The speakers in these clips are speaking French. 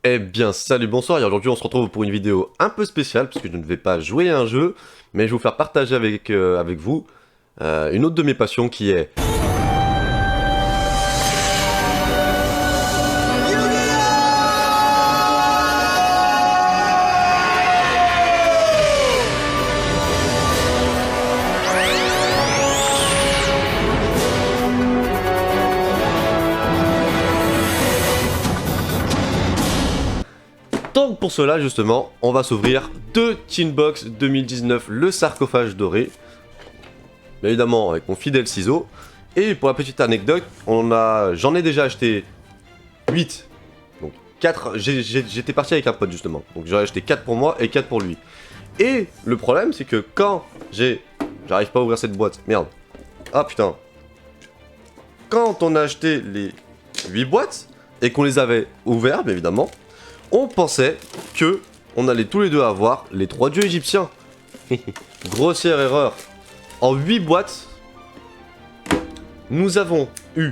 Eh bien, salut, bonsoir, et aujourd'hui on se retrouve pour une vidéo un peu spéciale, puisque je ne vais pas jouer à un jeu, mais je vais vous faire partager avec vous une autre de mes passions qui est... Donc pour cela, justement, on va s'ouvrir deux Tinbox 2019, le sarcophage doré, bien évidemment avec mon fidèle ciseau, et pour la petite anecdote, j'en ai déjà acheté 8. Donc 4, j'étais parti avec un pote justement. Donc j'en ai acheté 4 pour moi et 4 pour lui. Et le problème c'est que quand j'arrive pas à ouvrir cette boîte. Merde. Ah putain. Quand on a acheté les 8 boîtes et qu'on les avait ouvertes, bien évidemment, on pensait que on allait tous les deux avoir les 3 dieux égyptiens. Grossière erreur. En 8 boîtes, nous avons eu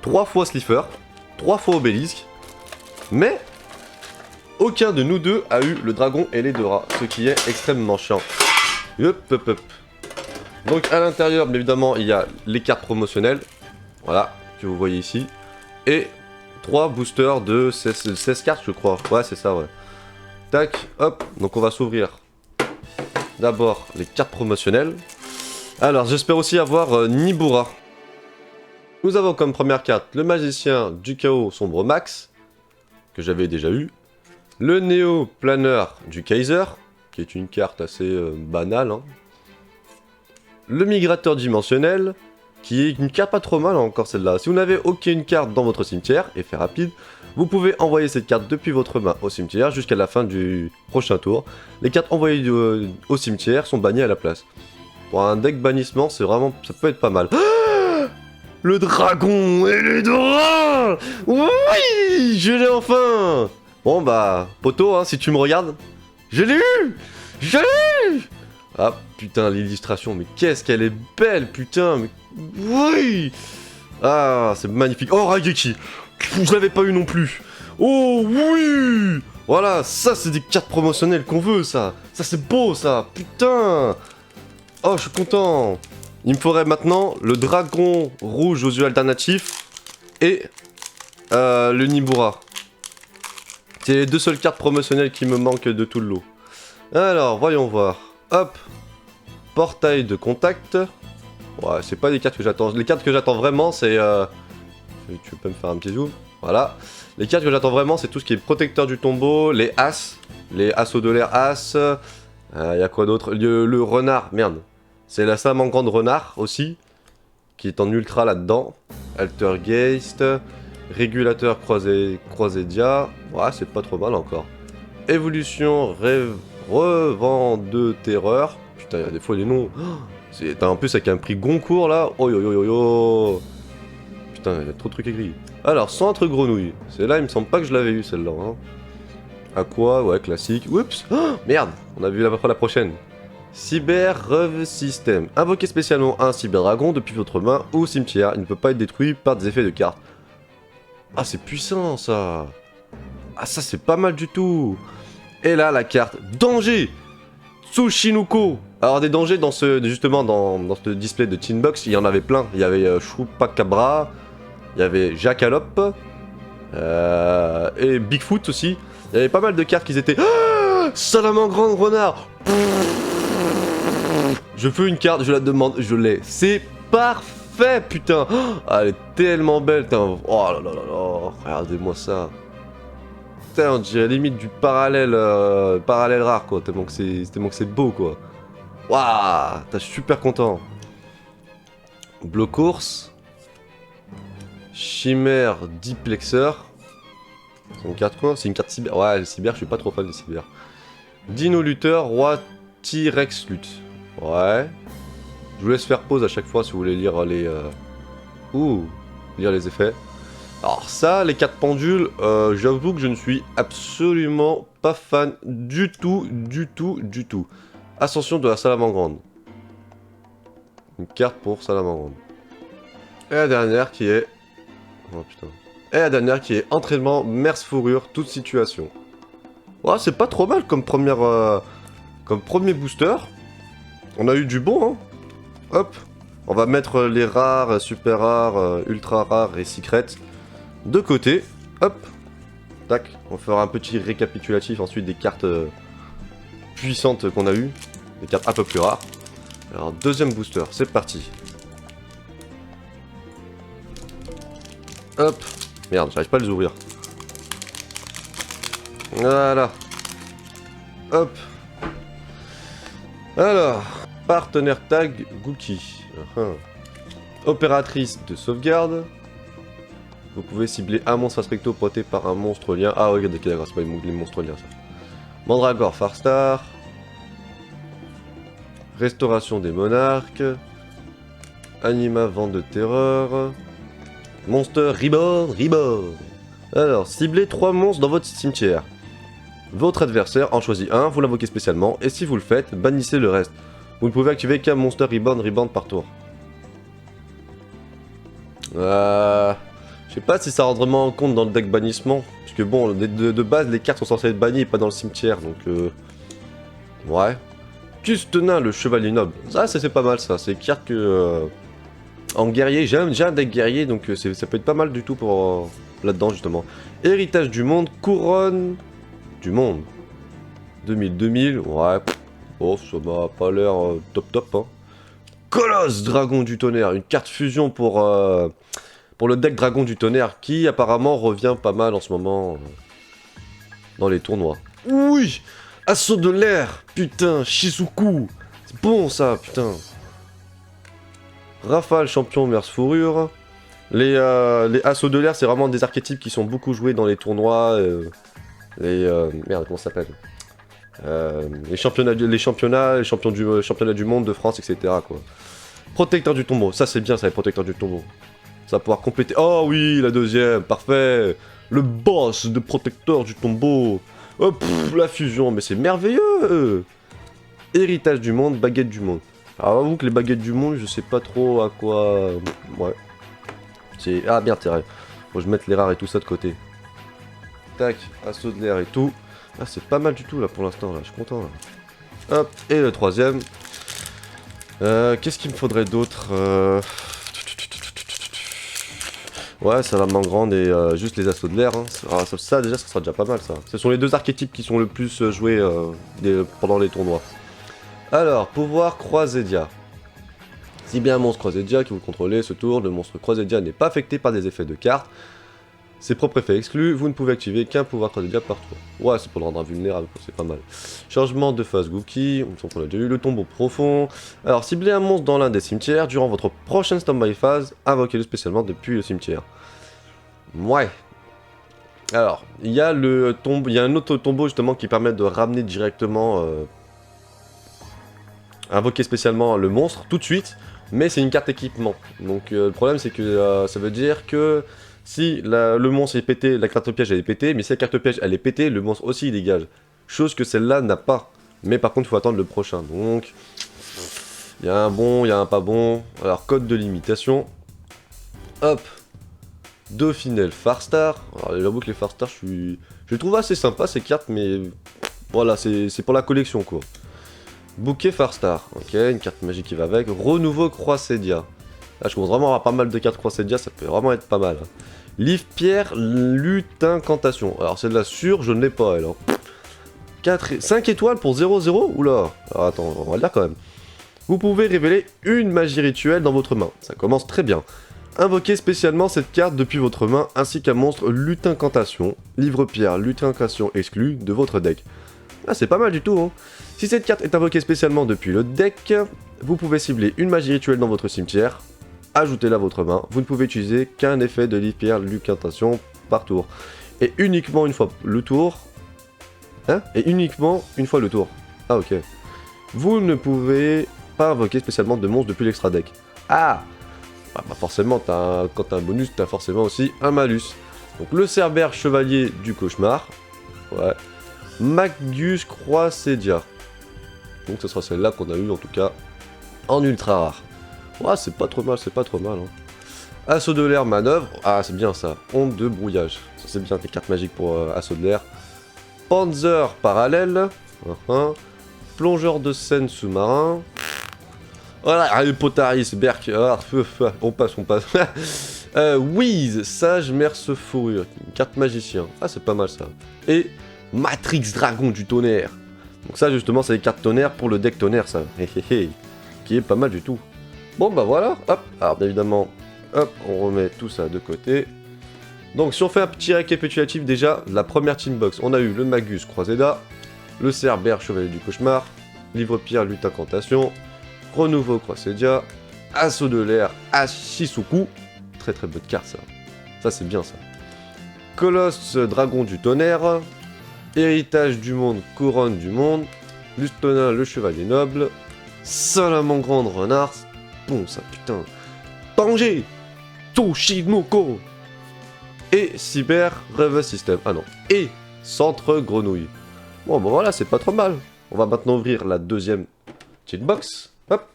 3 fois Slifer, 3 fois Obélisque, mais aucun de nous deux a eu le dragon et les deux rats, ce qui est extrêmement chiant. Hop, hop, hop. Donc à l'intérieur, bien évidemment, il y a les cartes promotionnelles, voilà, que vous voyez ici, et 3 boosters de 16 cartes, je crois. Ouais, c'est ça, ouais. Tac, hop, donc on va s'ouvrir d'abord les cartes promotionnelles. Alors, j'espère aussi avoir Nibura. Nous avons comme première carte le magicien du chaos sombre max, que j'avais déjà eu. Le néo-planeur du Kaiser, qui est une carte assez banale. Hein. Le migrateur dimensionnel, qui est une carte pas trop mal encore celle-là. Si vous n'avez aucune carte dans votre cimetière, et fait rapide, vous pouvez envoyer cette carte depuis votre main au cimetière jusqu'à la fin du prochain tour. Les cartes envoyées au cimetière sont bannies à la place. Pour un deck bannissement, c'est vraiment, ça peut être pas mal. Le dragon et les dragons. Oui, je l'ai enfin. Bon bah, poto, hein, si tu me regardes, je l'ai eu. Je l'ai eu. Ah putain, l'illustration, mais qu'est-ce qu'elle est belle, putain, mais oui. Ah, c'est magnifique. Oh, Raigeki, je l'avais pas eu non plus. Oh oui. Voilà, ça c'est des cartes promotionnelles qu'on veut, ça. Ça c'est beau, ça. Putain. Oh, je suis content. Il me faudrait maintenant le dragon rouge aux yeux alternatifs et le Nibura. C'est les deux seules cartes promotionnelles qui me manquent de tout le lot. Alors, voyons voir. Hop. Portail de contact. Ouais, c'est pas des cartes que j'attends. Les cartes que j'attends vraiment, c'est... Tu peux me faire un petit zoom? Voilà. Les cartes que j'attends vraiment, c'est tout ce qui est protecteur du tombeau, les As. Les Assauts de l'air As. Y a quoi d'autre? Le renard, merde. C'est la salamandre renard aussi, qui est en ultra là-dedans. Altergeist, régulateur croisédia. Ouais, c'est pas trop mal encore. Évolution revend de terreur. Putain, il y a des fois les noms. En plus avec un prix Goncourt là. Oh yo yo yo yo. Putain, il y a trop de trucs écrits. Alors, centre grenouille. C'est là, il me semble pas que je l'avais eu celle-là. Hein. Aqua, ouais, classique. Oups. Oh, merde, on a vu la prochaine. Cyber Rev System. Invoquez spécialement un Cyber Dragon depuis votre main ou cimetière. Il ne peut pas être détruit par des effets de cartes. Ah, c'est puissant ça. Ah, ça c'est pas mal du tout. Et là, la carte Danger Tsushinuko. Alors, des dangers dans justement dans ce display de Tinbox, il y en avait plein. Il y avait Chupacabra, il y avait Jackalope, et Bigfoot aussi. Il y avait pas mal de cartes qui étaient... Ah, Salamandre renard. Je veux une carte, je la demande, je l'ai. C'est parfait, putain. Oh, elle est tellement belle, putain. Oh là là là là. Regardez-moi ça. Putain, on dirait limite du parallèle, parallèle rare, quoi. Tellement que c'est beau, quoi. Waouh, je suis super content. Blocourse. Chimère Diplexeur. C'est une carte quoi? C'est une carte cyber. Ouais, le cyber, je suis pas trop fan des cyber. Dino Lutteur, Roi T-Rex Lutte. Ouais. Je vous laisse faire pause à chaque fois si vous voulez lire les... lire les effets. Alors ça, les 4 pendules, j'avoue que je ne suis absolument pas fan du tout, du tout, du tout. Ascension de la Salamandre. Une carte pour Salamandre. Et la dernière qui est... Oh putain. Et la dernière qui est entraînement, merce fourrure, toute situation. Ouais, c'est pas trop mal comme comme premier booster. On a eu du bon, hein. Hop. On va mettre les rares, super rares, ultra rares et secrets de côté. Hop. Tac. On fera un petit récapitulatif ensuite des cartes puissantes qu'on a eues. Des cartes un peu plus rares. Alors, deuxième booster, c'est parti. Hop. Merde, j'arrive pas à les ouvrir. Voilà. Hop. Alors, partenaire tag Gookie. Opératrice de sauvegarde. Vous pouvez cibler un monstre aspecto protégé par un monstre lien. Ah oui, regardez, d'accord, c'est pas les monstres liens ça. Mandragore Farstar. Restauration des monarques. Anima vent de terreur. Monster Reborn. Alors, ciblez 3 monstres dans votre cimetière. Votre adversaire en choisit un, vous l'invoquez spécialement, et si vous le faites, bannissez le reste. Vous ne pouvez activer qu'un Monster Reborn par tour. Je sais pas si ça rentre vraiment en compte dans le deck bannissement, parce que bon, de base, les cartes sont censées être bannies et pas dans le cimetière, donc ouais. Custenin, le chevalier noble. Ça, c'est pas mal, ça. C'est une carte que... en guerrier, j'ai un deck guerrier, donc ça peut être pas mal du tout pour là-dedans, justement. Héritage du monde, couronne du monde. 2000, ouais. Oh, ça m'a pas l'air top, hein. Colosse, dragon du tonnerre. Une carte fusion pour le deck dragon du tonnerre, qui apparemment revient pas mal en ce moment dans les tournois. Oui! Assaut de l'air! Putain, Shizuku! C'est bon ça, putain! Rafale, champion, merce fourrure. Les assauts de l'air, c'est vraiment des archétypes qui sont beaucoup joués dans les tournois. Merde, comment ça s'appelle? Les championnats du monde de France, etc. quoi. Protecteur du tombeau, ça c'est bien ça, les protecteurs du tombeau. Ça va pouvoir compléter. Oh oui, la deuxième, parfait! Le boss de protecteur du tombeau! Oh, la fusion, mais c'est merveilleux! Héritage du monde, baguette du monde. Alors, avoue que les baguettes du monde, je sais pas trop à quoi. Ouais. C'est. Ah merde, c'est vrai. Faut que je mette les rares et tout ça de côté. Tac, assaut de l'air et tout. Ah, c'est pas mal du tout là pour l'instant, là. Je suis content là. Hop, et le troisième. Qu'est-ce qu'il me faudrait d'autre Ouais, ça va m'engrande et juste les assauts de l'air. Hein. Ça, déjà, ça sera déjà pas mal ça. Ce sont les deux archétypes qui sont le plus joués pendant les tournois. Alors, pouvoir Croisédia. Si bien un monstre Croisédia que vous contrôlez ce tour, le monstre Croisédia n'est pas affecté par des effets de cartes. Ses propres effets exclus, vous ne pouvez activer qu'un pouvoir Croisédia par tour. Ouais, c'est pour le rendre invulnérable, c'est pas mal. Changement de phase Gookie, on l'a déjà eu, le tombeau profond. Alors, ciblez un monstre dans l'un des cimetières, durant votre prochaine stand-by phase, invoquez-le spécialement depuis le cimetière. Ouais. Alors, il y a un autre tombeau justement qui permet de ramener directement... invoquer spécialement le monstre tout de suite, mais c'est une carte équipement. Donc le problème c'est que ça veut dire que si le monstre est pété, la carte piège elle est pétée, mais si la carte piège elle est pétée, le monstre aussi il dégage. Chose que celle-là n'a pas. Mais par contre il faut attendre le prochain. Donc il y a un bon, il y a un pas bon. Alors code de limitation. Hop. Dauphinel Farstar. Alors j'avoue que les Farstar je les trouve assez sympa ces cartes, mais voilà, c'est pour la collection quoi. Bouquet Farstar, ok, une carte magique qui va avec. Renouveau Croisédia. Là, je commence vraiment à avoir pas mal de cartes Croisédia, ça peut vraiment être pas mal. Hein. Livre Pierre, lutte incantation. Alors, celle-là, sûre, je ne l'ai pas, elle. Hein. 5 étoiles pour 0-0. Oula. Alors, attends, on va le dire quand même. Vous pouvez révéler une magie rituelle dans votre main. Ça commence très bien. Invoquez spécialement cette carte depuis votre main, ainsi qu'un monstre lutte incantation. Livre Pierre, lutte incantation exclu de votre deck. Ah, c'est pas mal du tout, hein. Si cette carte est invoquée spécialement depuis le deck, vous pouvez cibler une magie rituelle dans votre cimetière, ajoutez-la à votre main, vous ne pouvez utiliser qu'un effet de livre-pierre lucantation par tour. Et uniquement une fois le tour... Hein? Et uniquement une fois le tour. Ah ok. Vous ne pouvez pas invoquer spécialement de monstres depuis l'extra deck. Ah bah forcément, quand t'as un bonus, t'as forcément aussi un malus. Donc le Cerbère Chevalier du Cauchemar. Ouais. Magus Croisédia. Donc ce sera celle-là qu'on a eu en tout cas en ultra rare. Ouais, c'est pas trop mal, c'est pas trop mal. Hein. Assaut de l'air, manœuvre. Ah, c'est bien ça. Onde de brouillage. Ça, c'est bien tes cartes magiques pour assaut de l'air. Panzer parallèle. Plongeur de Seine sous-marin. Voilà, allez, Potaris, Berk. Ah, on passe. Wheeze, sage, merce, fourrure. Une carte magicien. Ah, c'est pas mal ça. Et Matrix, dragon du tonnerre. Donc ça, justement, c'est les cartes tonnerre pour le deck tonnerre, ça. Qui est pas mal du tout. Bon, bah voilà. Hop. Alors, évidemment, hop, on remet tout ça de côté. Donc, si on fait un petit récapitulatif, déjà, la première team box, on a eu le Magus, Croiseda, le Cerbère, Chevalier du Cauchemar, Livre-Pierre, Lutte Incantation, Renouveau, Croissédia, Assaut de l'air, Ashisuku. Très très bonne carte, ça. Ça, c'est bien, ça. Colosse, Dragon du Tonnerre, Héritage du Monde, Couronne du Monde, Lustonin, le Chevalier Noble, Salamandre, Renard, bon, ça, putain. Tanger, Toshinoko, et Cyber, Rêve System. Ah non, et Centre Grenouille. Bon, bah voilà, c'est pas trop mal. On va maintenant ouvrir la deuxième petite box. Hop.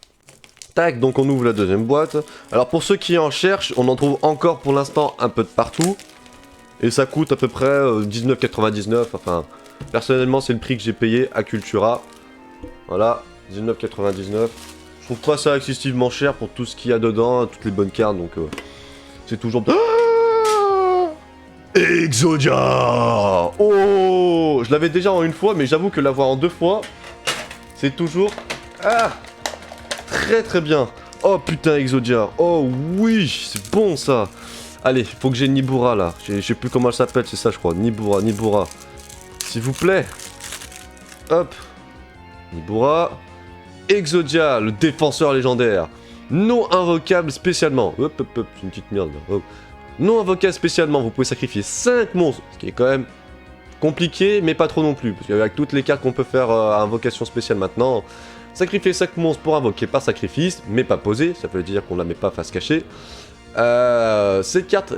Tac, donc on ouvre la deuxième boîte. Alors pour ceux qui en cherchent, on en trouve encore pour l'instant un peu de partout. Et ça coûte à peu près 19,99. Enfin, personnellement, c'est le prix que j'ai payé à Cultura. Voilà, 19,99. Je trouve pas ça excessivement cher pour tout ce qu'il y a dedans, toutes les bonnes cartes, donc c'est toujours... Exodia! Oh! Je l'avais déjà en une fois, mais j'avoue que l'avoir en deux fois, c'est toujours... Ah! Très très bien. Oh putain, Exodia. Oh oui, c'est bon ça. Allez, faut que j'ai Nibura là. Je sais plus comment elle s'appelle, c'est ça je crois. Nibura. S'il vous plaît. Hop. Nibura. Exodia, le défenseur légendaire. Non invocable spécialement. Hop, c'est une petite merde. Hop. Non invocable spécialement, vous pouvez sacrifier 5 monstres. Ce qui est quand même compliqué, mais pas trop non plus. Parce qu'avec toutes les cartes qu'on peut faire à invocation spéciale maintenant, sacrifier 5 monstres pour invoquer par sacrifice, mais pas posé. Ça veut dire qu'on la met pas face cachée. Ces cartes,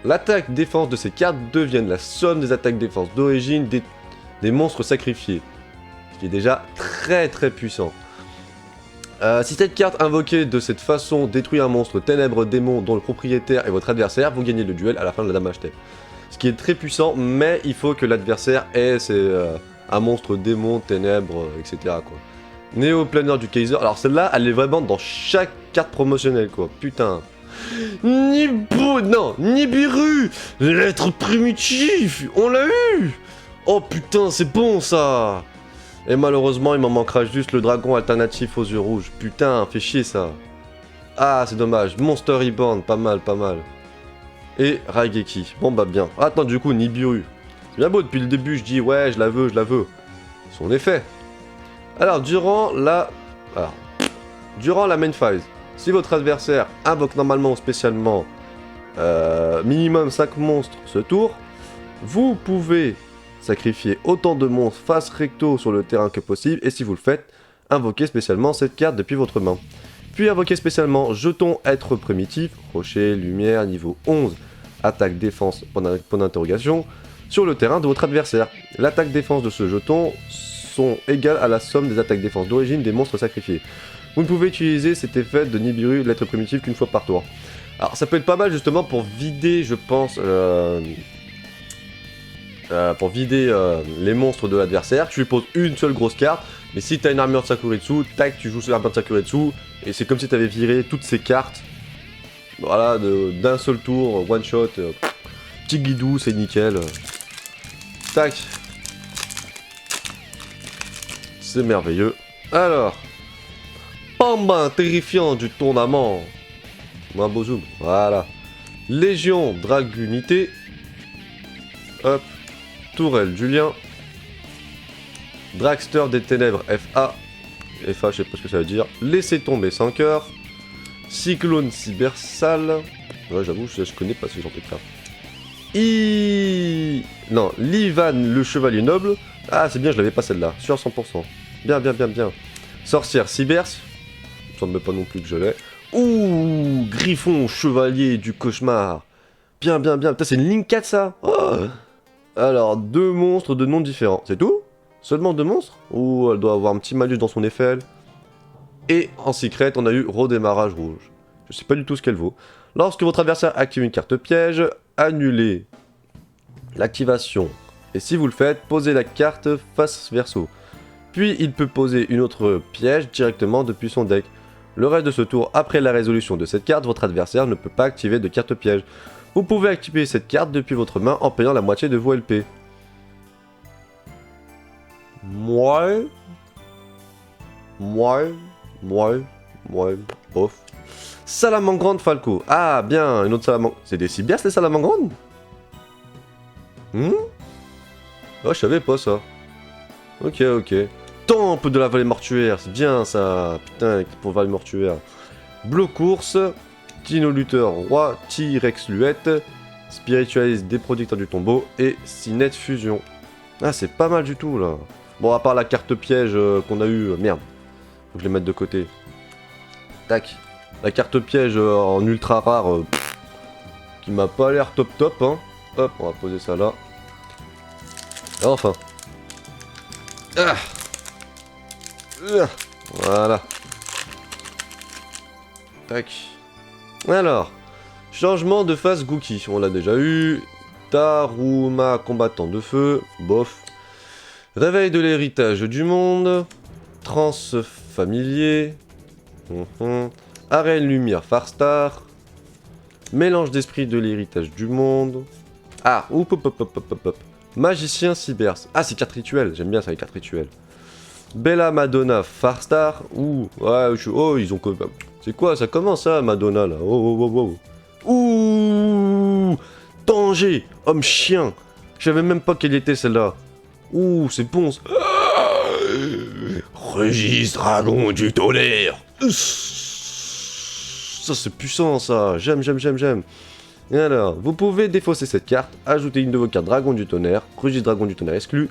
l'attaque défense de ces cartes deviennent la somme des attaques défense d'origine des monstres sacrifiés. Ce qui est déjà très très puissant. Si cette carte invoquée de cette façon détruit un monstre ténèbres démon dont le propriétaire est votre adversaire, vous gagnez le duel à la fin de la damage step. Ce qui est très puissant, mais il faut que l'adversaire ait un monstre démon, ténèbres, etc. quoi. Néo-planeur du Kaiser. Alors celle-là, elle est vraiment dans chaque carte promotionnelle, quoi. Putain. Nibiru, l'être primitif, on l'a eu. Oh putain, c'est bon ça. Et malheureusement, il m'en manquera juste le dragon alternatif aux yeux rouges. Putain, fait chier ça. Ah, c'est dommage. Monster Reborn, pas mal. Et Raigeki. Bon bah bien. Attends, du coup, Nibiru. C'est bien beau, depuis le début, je dis ouais, je la veux. Son effet. Alors, durant la main phase, si votre adversaire invoque normalement ou spécialement minimum 5 monstres ce tour, vous pouvez sacrifier autant de monstres face recto sur le terrain que possible, et si vous le faites, invoquez spécialement cette carte depuis votre main. Puis invoquez spécialement jeton être primitif, rocher, lumière, niveau 11, attaque défense, point d'interrogation, sur le terrain de votre adversaire. L'attaque défense de ce jeton sont égales à la somme des attaques défense d'origine des monstres sacrifiés. Vous ne pouvez utiliser cet effet de Nibiru, l'être primitif, qu'une fois par tour. Alors ça peut être pas mal justement pour vider, je pense, les monstres de l'adversaire. Tu lui poses une seule grosse carte, mais si t'as une armure de Sakuretsu, tac, tu joues sur l'armure de Sakuretsu, et c'est comme si t'avais viré toutes ces cartes, voilà, d'un seul tour, one shot, petit guidou, c'est nickel. Tac. C'est merveilleux. Alors, Pambin terrifiant du tournament. Un beau zoom, voilà. Légion Dragunité. Hop. Tourelle Julien. Dragster des Ténèbres FA. FA, je sais pas ce que ça veut dire. Laissez tomber sans cœur. Cyclone Cybersal. Ouais, j'avoue, je connais pas ce genre de carte. Non, Livan le Chevalier Noble. Ah, c'est bien, je l'avais pas celle-là. Sur 100%. Bien. Sorcière Cybers. Il me semble pas non plus que je l'ai. Ouh, Griffon Chevalier du Cauchemar. Bien. Putain, c'est une ligne 4 ça. Oh. Alors, 2 monstres de noms différents. C'est tout? Seulement 2 monstres? Ou elle doit avoir un petit malus dans son effet. Et en secret, on a eu Redémarrage Rouge. Je sais pas du tout ce qu'elle vaut. Lorsque votre adversaire active une carte piège, annulez l'activation. Et si vous le faites, posez la carte face verso. Puis il peut poser une autre piège directement depuis son deck. Le reste de ce tour, après la résolution de cette carte, votre adversaire ne peut pas activer de carte piège. Vous pouvez activer cette carte depuis votre main en payant la moitié de vos LP. Ouais, bof. Salamangreande Falco. Ah, bien, une autre salamangreande. C'est des Cyberses, les salamangreandes? Oh, je savais pas ça. Ok. Temple de la vallée mortuaire, c'est bien ça. Putain, pour vallée mortuaire. Bleu course, Dino Luther, roi, T-Rex Luette, Spiritualise des producteurs du tombeau et Sinette Fusion. Ah, c'est pas mal du tout là. Bon, à part la carte piège qu'on a eu, merde. Faut que je les mette de côté. Tac. La carte piège en ultra rare, qui m'a pas l'air top hein. Hop, on va poser ça là. Et enfin. Ah. Voilà. Tac. Alors. Changement de phase Gookie. On l'a déjà eu. Taruma combattant de feu. Bof. Réveil de l'héritage du monde. Trans familier. Arène lumière Farstar. Mélange d'esprit de l'héritage du monde. Ah, hop. Magicien Cyberse. Ah, c'est 4 rituels. J'aime bien ça, les 4 rituels. Bella Madonna Farstar. Ouh, ouais, oh, ils ont... C'est quoi, ça commence ça, Madonna, là. Oh. Ouh, danger, homme chien. Je savais même pas quelle était celle-là. Ouh, c'est bon. Registre dragon du tonnerre. Ça, c'est puissant, ça. J'aime. Et alors, vous pouvez défausser cette carte, ajouter une de vos cartes Dragon du Tonnerre, Registre Dragon du Tonnerre exclu,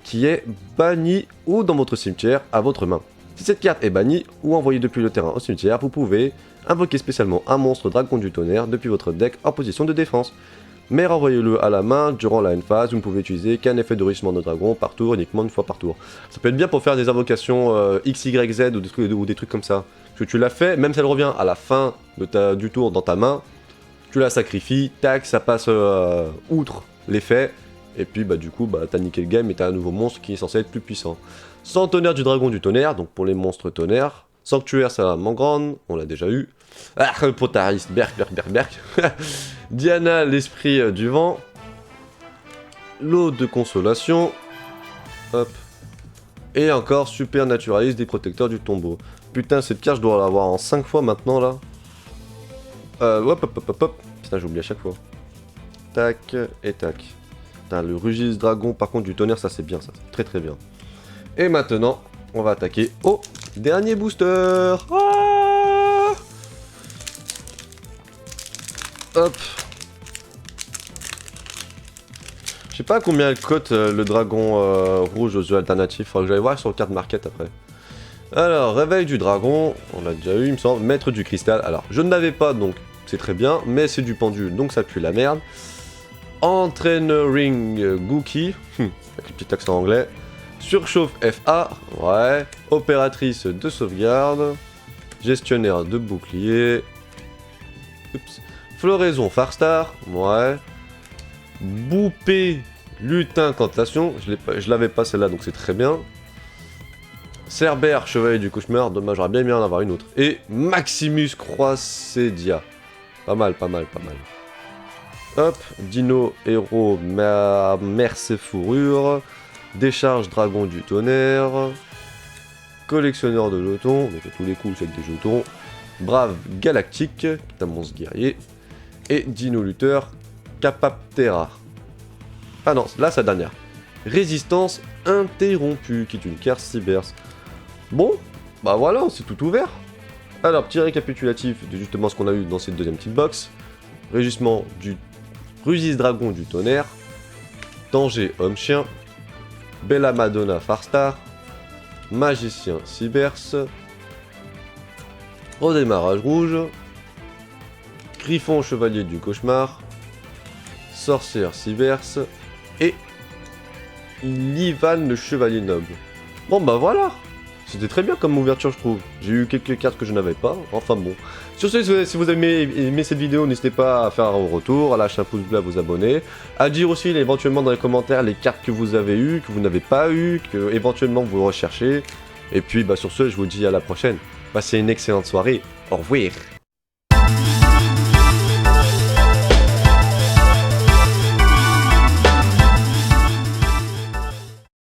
qui est bannie ou dans votre cimetière à votre main. Si cette carte est bannie ou envoyée depuis le terrain au cimetière, vous pouvez invoquer spécialement un monstre Dragon du Tonnerre depuis votre deck en position de défense. Mais renvoyez-le à la main durant la end phase, vous ne pouvez utiliser qu'un effet de rugissement de dragon par tour, uniquement une fois par tour. Ça peut être bien pour faire des invocations XYZ ou des trucs comme ça. Parce que tu l'as fait, même si elle revient à la fin de du tour dans ta main, tu la sacrifies, tac, ça passe outre l'effet, et puis bah du coup bah t'as niqué le game et t'as un nouveau monstre qui est censé être plus puissant. Centenaire du dragon du tonnerre, donc pour les monstres tonnerre. Sanctuaire Salamangreande, on l'a déjà eu. Ah, Potariste, Berk. Diana, l'esprit du vent. L'eau de consolation. Hop. Et encore Supernaturaliste des protecteurs du tombeau. Putain, cette carte, je dois l'avoir en 5 fois maintenant, là. Hop. Putain, j'oublie à chaque fois. Tac, et tac. Putain, le Rugis Dragon, par contre, du tonnerre, ça c'est bien, ça. C'est très bien. Et maintenant, on va attaquer au dernier booster. Ah, hop. Je sais pas combien elle cote le dragon rouge aux yeux alternatifs. Faudra que j'aille voir sur le card market après. Alors, réveil du dragon. On l'a déjà eu, il me semble. Maître du cristal. Alors, je ne l'avais pas, donc c'est très bien. Mais c'est du pendule, donc ça pue la merde. Entrainering Gookie. Avec le petit accent anglais. Surchauffe FA. Ouais. Opératrice de sauvegarde. Gestionnaire de bouclier. Oups. Floraison Farstar. Ouais. Boupé lutin cantation. Je l'avais pas celle-là, donc c'est très bien. Cerbère, chevalier du cauchemar. Dommage, j'aurais bien aimé en avoir une autre. Et Maximus Croissedia. Pas mal. Hop, Dino, héros, merce fourrure. Décharge dragon du tonnerre. Collectionneur de jetons. Donc à tous les coups, c'est des jetons. Brave galactique. Putain, monstre guerrier. Et Dino Luther, Capaptera. Ah non, là, c'est la dernière. Résistance interrompue, qui est une carte Cyberse. Bon, bah voilà, c'est tout ouvert. Alors, petit récapitulatif de justement ce qu'on a eu dans cette deuxième petite box. Régissement du Rugis Dragon du Tonnerre. Danger Homme-Chien. Bella Madonna Farstar. Magicien Cyberse. Redémarrage rouge. Griffon Chevalier du Cauchemar. Sorcière Cyberse. Et Livan le Chevalier Noble. Bon bah voilà. C'était très bien comme ouverture, je trouve. J'ai eu quelques cartes que je n'avais pas, enfin bon. Sur ce, si vous avez aimé cette vidéo, n'hésitez pas à faire un retour, à lâcher un pouce bleu, à vous abonner, à dire aussi éventuellement dans les commentaires les cartes que vous avez eues, que vous n'avez pas eues, que éventuellement vous recherchez. Et puis bah sur ce, je vous dis à la prochaine. Passez une excellente soirée. Au revoir.